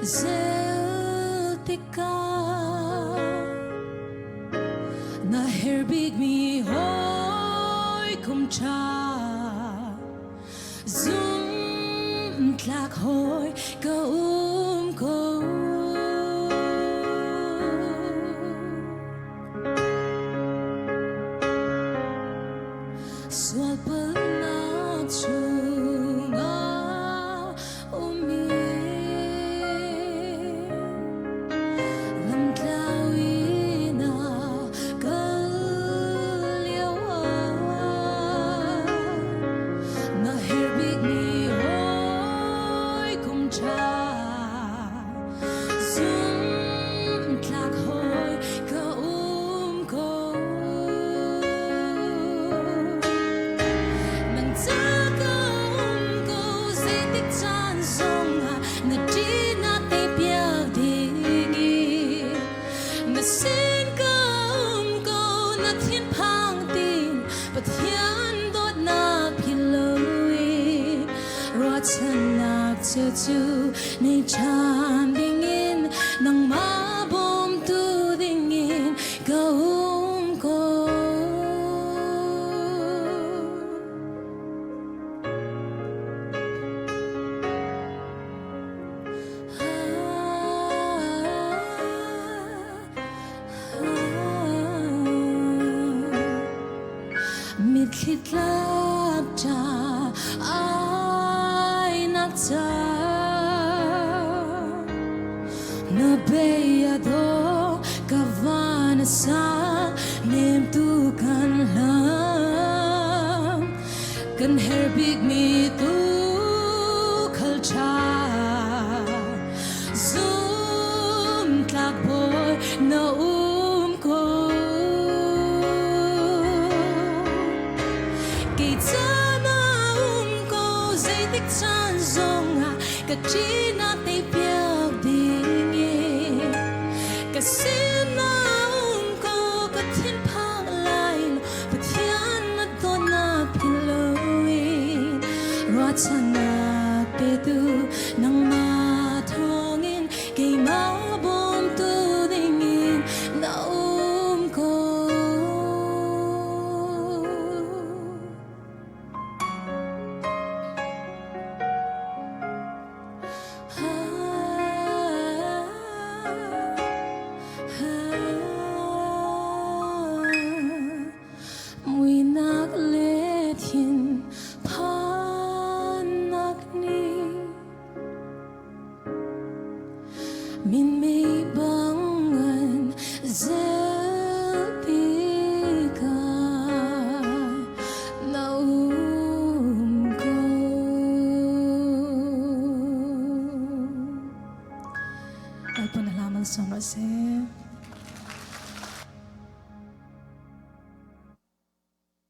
zeltika na herbig mi Hawikom cha zum tlak hoy ko swal penat sunga Thian đốt nạc phiền lời rót chân nạc chưa chu nay chan đình in nang ma bom tu đình in gaum ko mit khít lap cha ai nak cha na beya do kavan sa nem tu kan lam kan herbig mi tu khal cha zum tlak boy na ko chan zonga ka china te piak ding ka sina ko ka thin phang lai pathian na to na piloi ra chana te tu nang ma thongin ke ma bom tu ding na ko Thian panak ni min may bangan zeltika naum ko ay panalaman sa